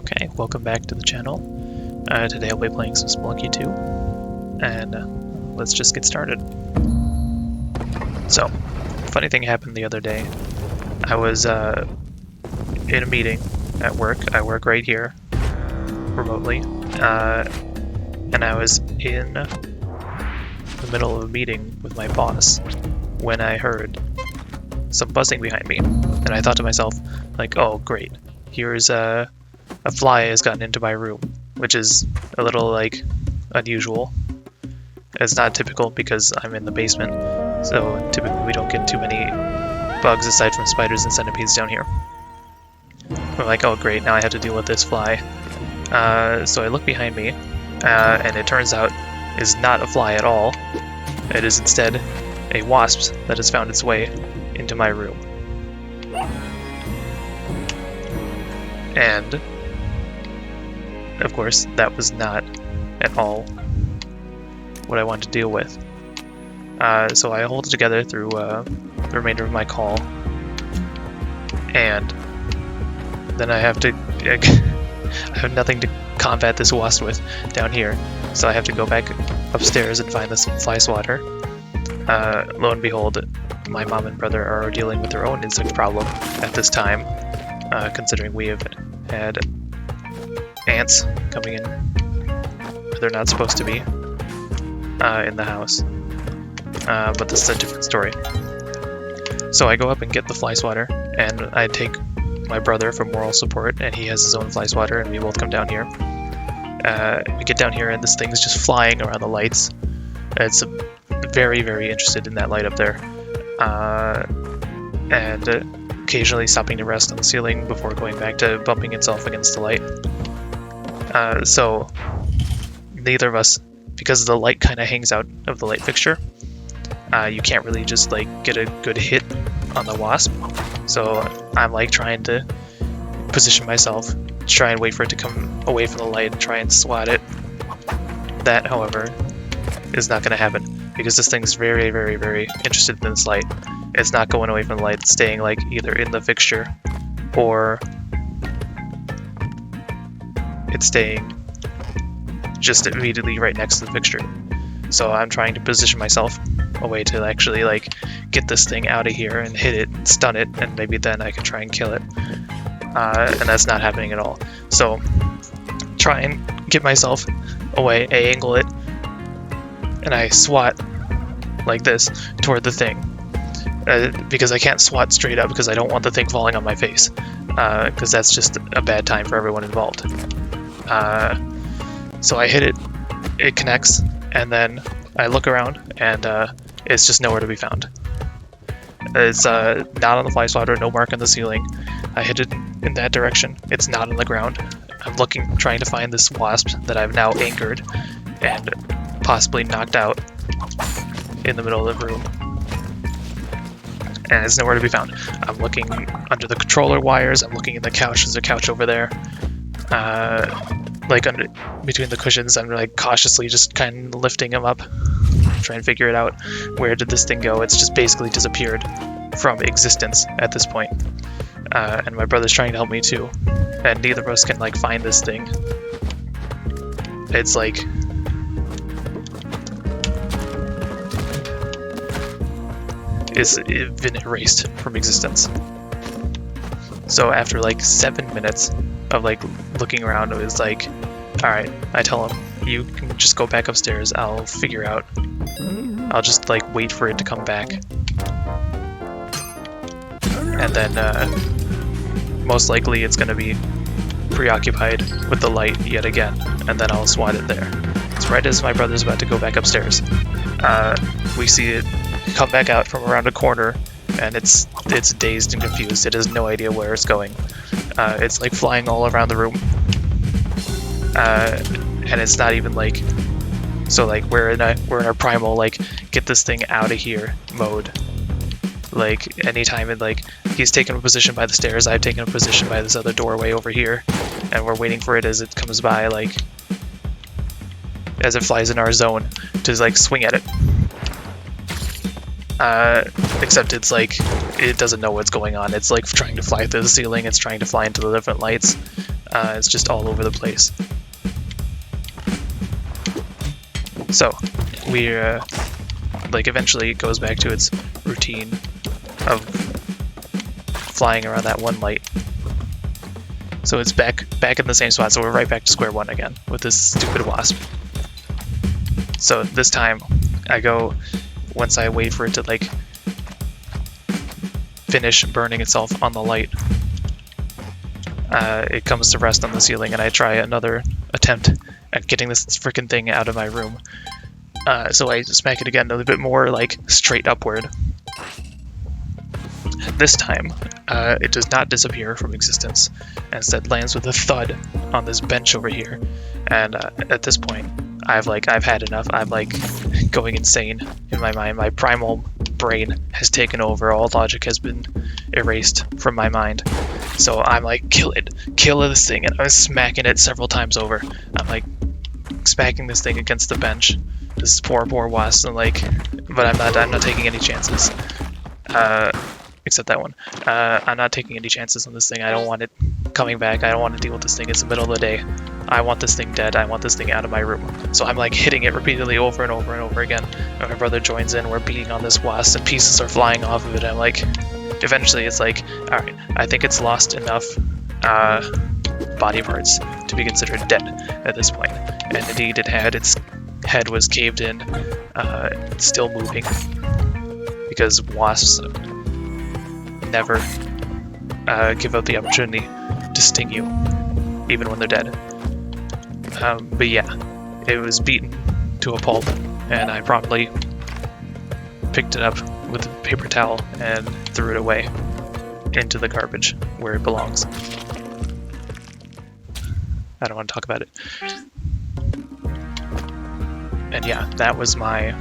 Okay, welcome back to the channel. Today I'll be playing some Spelunky 2, and let's just get started. So, funny thing happened the other day. I was in a meeting at work. I work right here, remotely, and I was in the middle of a meeting with my boss when I heard some buzzing behind me, and I thought to myself, like, oh great, here's a fly has gotten into my room, which is a little, like, unusual. It's not typical because I'm in the basement, so typically we don't get too many bugs aside from spiders and centipedes down here. I'm like, oh great, now I have to deal with this fly. So I look behind me, and it turns out it's not a fly at all. It is instead a wasp that has found its way into my room. And of course, that was not at all what I wanted to deal with. So I hold it together through the remainder of my call, and then I have to. I have nothing to combat this wasp with down here, so I have to go back upstairs and find this fly swatter. Lo and behold, my mom and brother are dealing with their own insect problem at this time, considering we have had ants coming in where they're not supposed to be in the house. But this is a different story. So I go up and get the fly swatter, and I take my brother for moral support, and he has his own fly swatter, and we both come down here. We get down here, and this thing is just flying around the lights. It's very, very interested in that light up there. And occasionally stopping to rest on the ceiling before going back to bumping itself against the light. So neither of us, because the light kind of hangs out of the light fixture, you can't really just like get a good hit on the wasp. So I'm like trying to position myself, try and wait for it to come away from the light and try and swat it. That, however, is not going to happen because this thing's very, very, very interested in this light. It's not going away from the light, it's staying like either in the fixture or it's staying just immediately right next to the fixture. So I'm trying to position myself a way to actually like get this thing out of here and hit it, stun it, and maybe then I can try and kill it. And that's not happening at all. So try and get myself away, angle it, and I swat like this toward the thing. Because I can't swat straight up because I don't want the thing falling on my face. Because that's just a bad time for everyone involved. So I hit it, it connects, and then I look around, and it's just nowhere to be found. It's not on the fly swatter, no mark on the ceiling. I hit it in that direction, it's not on the ground. I'm looking, trying to find this wasp that I've now anchored and possibly knocked out in the middle of the room. And it's nowhere to be found. I'm looking under the controller wires, I'm looking in the couch, there's a couch over there. Like under between the cushions, I'm like cautiously just kind of lifting them up, trying to figure it out. Where did this thing go? It's just basically disappeared from existence at this point. And my brother's trying to help me too, and neither of us can like find this thing. It's like it's been erased from existence. So after like 7 minutes of like looking around, it was like, alright, I tell him, you can just go back upstairs, I'll figure out. I'll just like wait for it to come back. And then most likely it's gonna be preoccupied with the light yet again, and then I'll swat it there. So right as my brother's about to go back upstairs, we see it come back out from around a corner, and it's dazed and confused. It has no idea where it's going. It's like flying all around the room, and it's not even like, so like we're in our primal like get this thing out of here mode. Like anytime it like he's taken a position by the stairs, I've taken a position by this other doorway over here, and we're waiting for it as it comes by, like as it flies in our zone, to like swing at it. Except it's like, it doesn't know what's going on. It's like trying to fly through the ceiling, it's trying to fly into the different lights. It's just all over the place. So we like eventually it goes back to its routine of flying around that one light. So it's back in the same spot. So we're right back to square one again with this stupid wasp. So this time I go, once I wait for it to like finish burning itself on the light, it comes to rest on the ceiling, and I try another attempt at getting this freaking thing out of my room. So I smack it again a little bit more like straight upward. This time, it does not disappear from existence, and instead lands with a thud on this bench over here. And at this point, I've had enough. I'm like going insane in my mind. My primal brain has taken over. All logic has been erased from my mind. So I'm like, kill this thing, and I'm smacking it several times over. I'm like smacking this thing against the bench. This poor wasp, and like, but I'm not taking any chances. Except that one. I'm not taking any chances on this thing. I don't want it coming back. I don't want to deal with this thing. It's the middle of the day. I want this thing dead. I want this thing out of my room. So I'm like hitting it repeatedly over and over and over again. And my brother joins in. We're beating on this wasp, and pieces are flying off of it. I'm like, eventually it's like, all right, I think it's lost enough body parts to be considered dead at this point. And indeed it had. Its head was caved in, still moving, because wasps never give up the opportunity to sting you, even when they're dead. But yeah, it was beaten to a pulp, and I promptly picked it up with a paper towel and threw it away into the garbage where it belongs. I don't want to talk about it. And yeah, that was my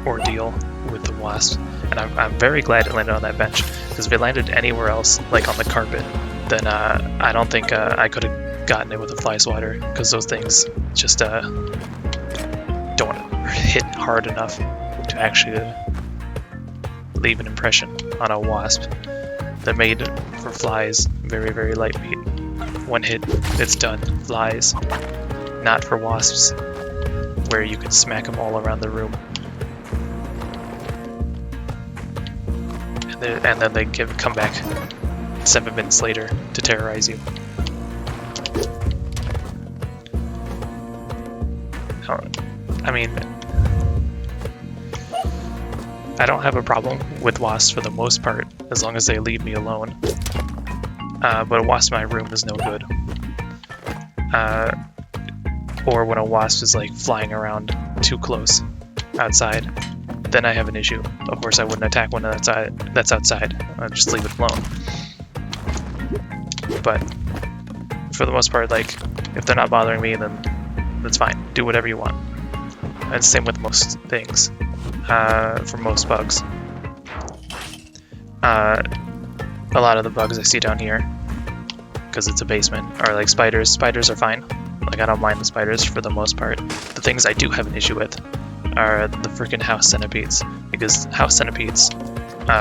ordeal with the wasp. And I'm very glad it landed on that bench, because if it landed anywhere else, like on the carpet, then I don't think I could have gotten it with a fly swatter, because those things just don't hit hard enough to actually leave an impression on a wasp. They're made for flies, very, very lightweight. One hit, it's done. Flies. Not for wasps, where you can smack them all around the room. And then they come back 7 minutes later to terrorize you. I mean, I don't have a problem with wasps for the most part, as long as they leave me alone. But a wasp in my room is no good. Or when a wasp is like flying around too close outside, then I have an issue. Of course, I wouldn't attack one that's outside. I'd just leave it alone. But for the most part, like, if they're not bothering me, then that's fine. Do whatever you want. And same with most things. For most bugs. A lot of the bugs I see down here, because it's a basement, are like spiders. Spiders are fine. Like, I don't mind the spiders for the most part. The things I do have an issue with are the freaking house centipedes, because house centipedes,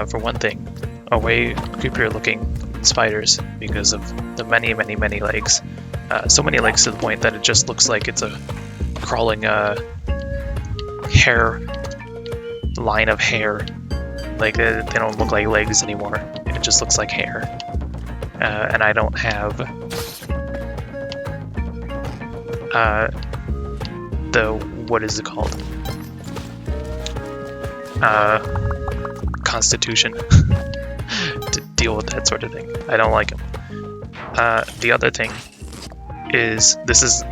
for one thing, are way creepier looking than spiders because of the many, many, many legs. So many legs to the point that it just looks like it's a crawling hair line of hair. Like, they don't look like legs anymore. It just looks like hair. And I don't have what is it called? Constitution to deal with that sort of thing. I don't like them. The other thing is, this is,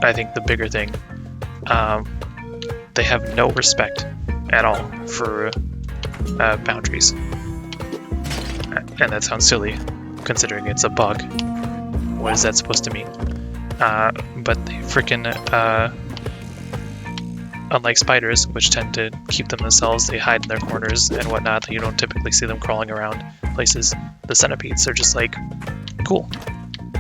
I think, the bigger thing. They have no respect at all for boundaries. And that sounds silly, considering it's a bug. What is that supposed to mean? But they freaking, unlike spiders, which tend to keep them themselves, they hide in their corners and whatnot, you don't typically see them crawling around places. The centipedes are just like, cool,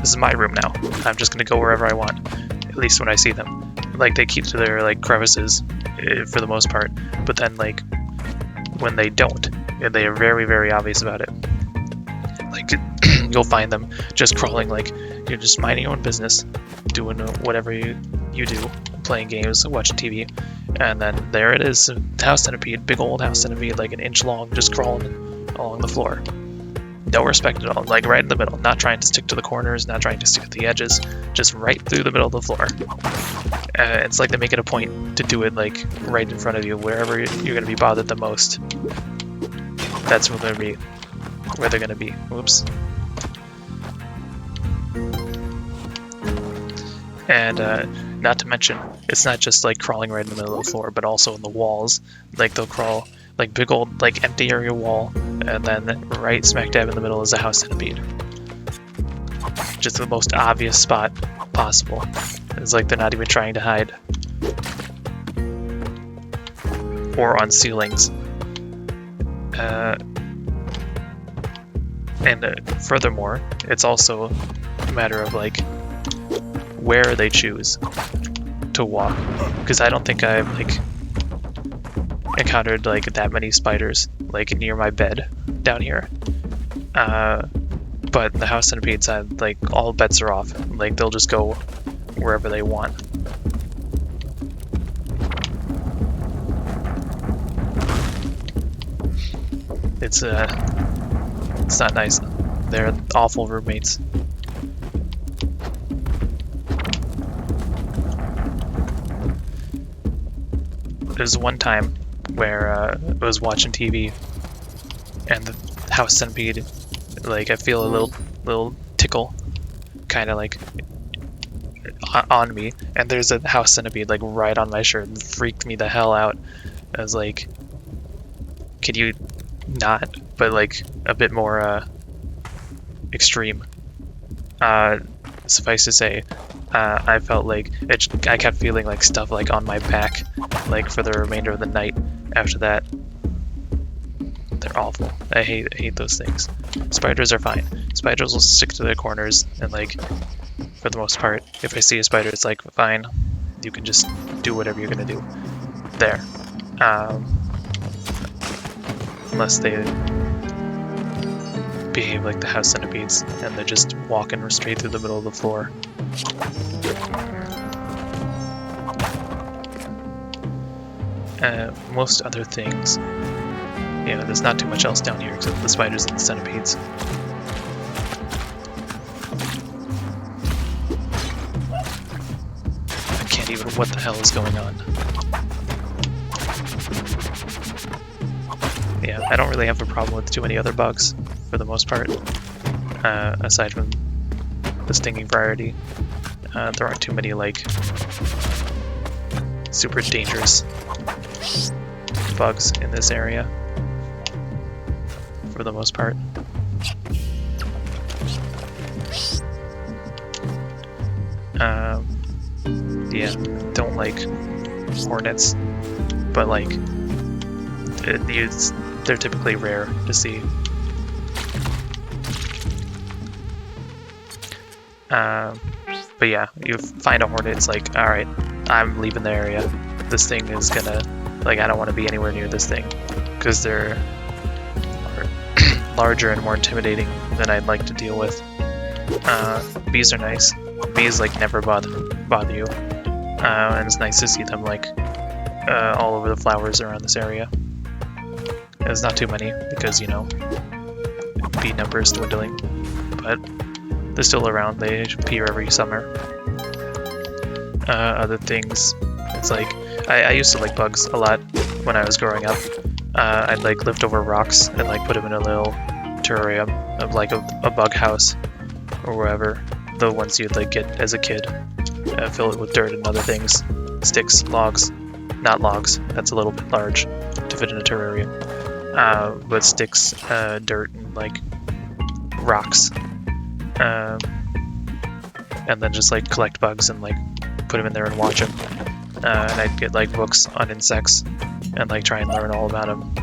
this is my room now. I'm just gonna go wherever I want, at least when I see them. Like, they keep to their, like, crevices for the most part, but then, like, when they don't, they are very, very obvious about it. Like, you'll find them just crawling, like, You're just minding your own business, doing whatever you do, playing games, watching TV, and then there it is, house centipede, big old house centipede, like an inch long, just crawling along the floor. No respect at all, like right in the middle, not trying to stick to the corners, not trying to stick to the edges, just right through the middle of the floor. It's like they make it a point to do it like right in front of you, wherever you're going to be bothered the most. That's where they're going to be. Whoops. And not to mention, it's not just like crawling right in the middle of the floor, but also in the walls. Like they'll crawl like big old like empty area wall, and then right smack dab in the middle is a house centipede. Just the most obvious spot possible. It's like they're not even trying to hide. Or on ceilings. Furthermore, it's also a matter of like where they choose to walk, because I don't think I've like encountered like that many spiders like near my bed down here. But the house centipede side, like all bets are off. Like they'll just go wherever they want. It's not nice. They're awful roommates. There's one time where I was watching TV and the house centipede, like I feel a little tickle kind of like on me, and there's a house centipede like right on my shirt, and freaked me the hell out. I was like, could you not, but like a bit more extreme. Suffice to say, I felt like I kept feeling like stuff like on my back, like for the remainder of the night after that. They're awful. I hate those things. Spiders are fine. Spiders will stick to their corners, and like for the most part, if I see a spider, it's like fine, you can just do whatever you're gonna do there. Unless they behave like the house centipedes and they're just walking straight through the middle of the floor. Most other things, yeah, there's not too much else down here except the spiders and the centipedes. I can't even, what the hell is going on? Yeah, I don't really have a problem with too many other bugs, for the most part. Aside from the stinging variety, there aren't too many, like, super dangerous bugs in this area, for the most part. Yeah, don't like hornets, but like, they're typically rare to see. But yeah, you find a hornet, it's like, alright, I'm leaving the area. This thing is gonna, like, I don't want to be anywhere near this thing, because they're larger and more intimidating than I'd like to deal with. Bees are nice. Bees, like, never bother you. And it's nice to see them, like, all over the flowers around this area. There's not too many, because, you know, bee number is dwindling, but they're still around. They appear every summer. Other things, it's like, I used to like bugs a lot when I was growing up. I'd like lift over rocks and like put them in a little terrarium of like a bug house or wherever. The ones you'd like get as a kid. Fill it with dirt and other things. Sticks, logs. Not logs, that's a little bit large to fit in a terrarium. But sticks, dirt, and like rocks. And then just like collect bugs and like put them in there and watch them. And I'd get like books on insects and like try and learn all about them.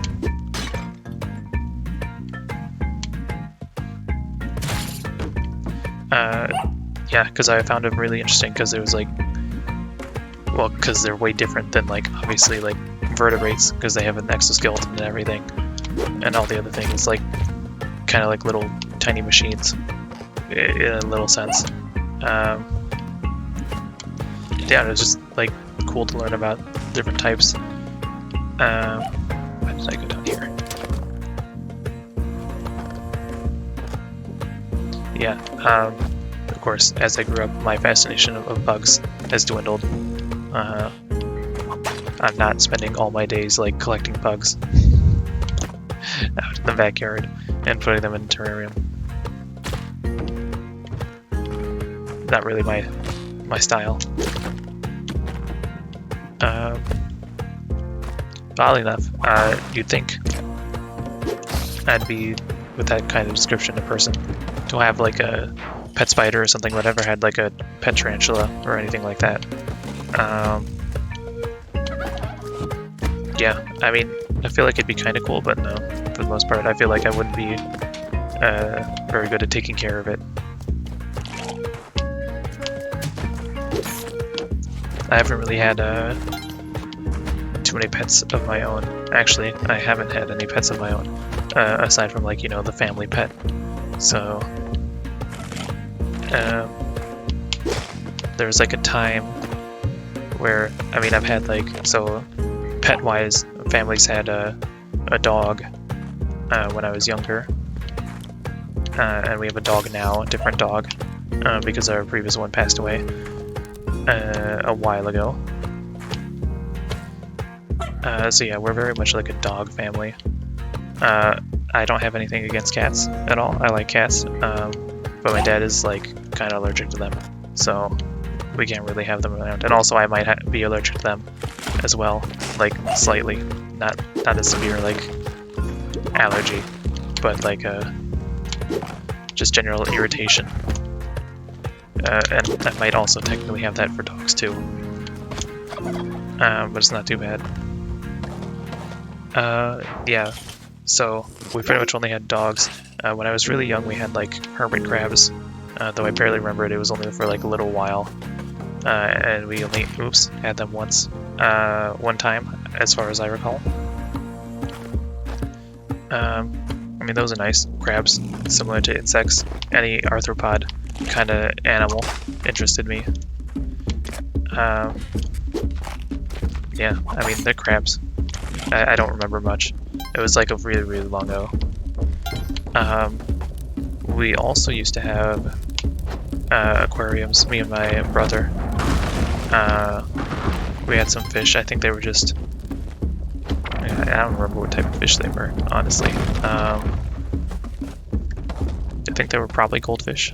Yeah, because I found them really interesting because it was like, well, because they're way different than like obviously like vertebrates, because they have an exoskeleton and everything, and all the other things, like kind of like little tiny machines in a little sense. Yeah, it was just like cool to learn about different types. Why did I go down here? Yeah, of course, as I grew up, my fascination of bugs has dwindled. I'm not spending all my days like collecting bugs out in the backyard and putting them in a terrarium. Not really my style. Oddly enough, you'd think I'd be, with that kind of description, a person to have like a pet spider or something, but never had like a pet tarantula or anything like that. Yeah, I mean, I feel like it'd be kind of cool, but no, for the most part, I feel like I wouldn't be very good at taking care of it. I haven't really had too many pets of my own. Actually, I haven't had any pets of my own, aside from like, you know, the family pet. So, there was like a time where, I mean, I've had like, so pet-wise, families had a dog when I was younger, and we have a dog now, a different dog, because our previous one passed away a while ago. So yeah, we're very much like a dog family. I don't have anything against cats at all. I like cats, but my dad is like kind of allergic to them, so we can't really have them around. And also, I might be allergic to them as well, like slightly, not a severe like allergy, but like a just general irritation. And I might also technically have that for dogs too, but it's not too bad. Yeah, so we pretty much only had dogs. When I was really young, we had like hermit crabs, though I barely remember it. It was only for like a little while, and we only had them once, one time, as far as I recall. I mean, those are nice. Crabs, similar to insects. Any arthropod kind of animal interested me. Yeah, I mean, they're crabs. I don't remember much. It was like a really, really long ago. We also used to have aquariums, me and my brother. We had some fish. I think they were just... I don't remember what type of fish they were, honestly. I think they were probably goldfish.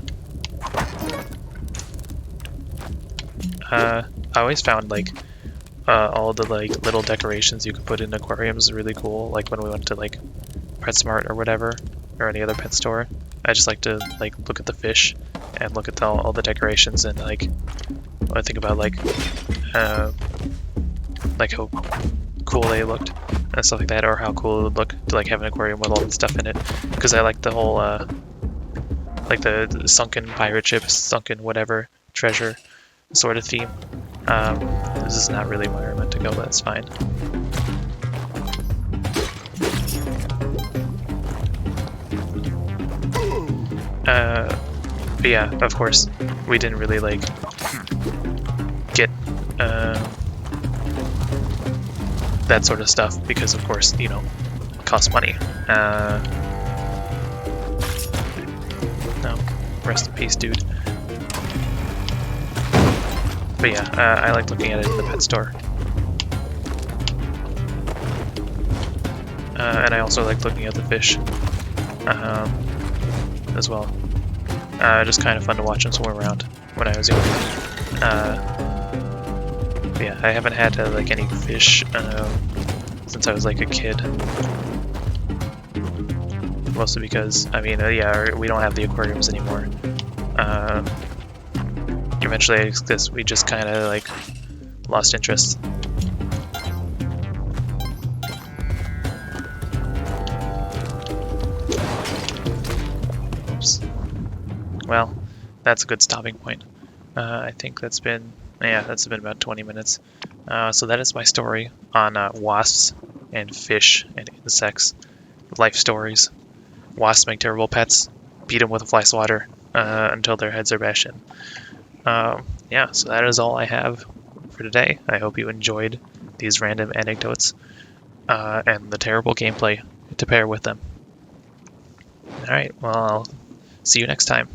I always found like all the like little decorations you could put in aquariums really cool. Like when we went to like PetSmart or whatever, or any other pet store, I just like to like look at the fish and look at all the decorations, and like I think about like how cool they looked and stuff like that, or how cool it would look to like have an aquarium with all the stuff in it. Because I like the whole like the sunken pirate ship, sunken whatever treasure sort of theme. This is not really where I meant to go, but that's fine. But yeah, of course, we didn't really like get that sort of stuff because, of course, you know, it costs money. No, rest in peace, dude. But yeah, I like looking at it in the pet store. And I also like looking at the fish as well. Just kind of fun to watch them swim around when I was younger. But yeah, I haven't had like any fish since I was like a kid. Mostly because, I mean, yeah, we don't have the aquariums anymore. Eventually, I guess we just kind of like lost interest. Oops. Well, that's a good stopping point. I think that's been about 20 minutes. So that is my story on wasps and fish and insects, life stories. Wasps make terrible pets. Beat them with a fly swatter until their heads are bashed in. Yeah, so that is all I have for today. I hope you enjoyed these random anecdotes and the terrible gameplay to pair with them. Alright, well, I'll see you next time.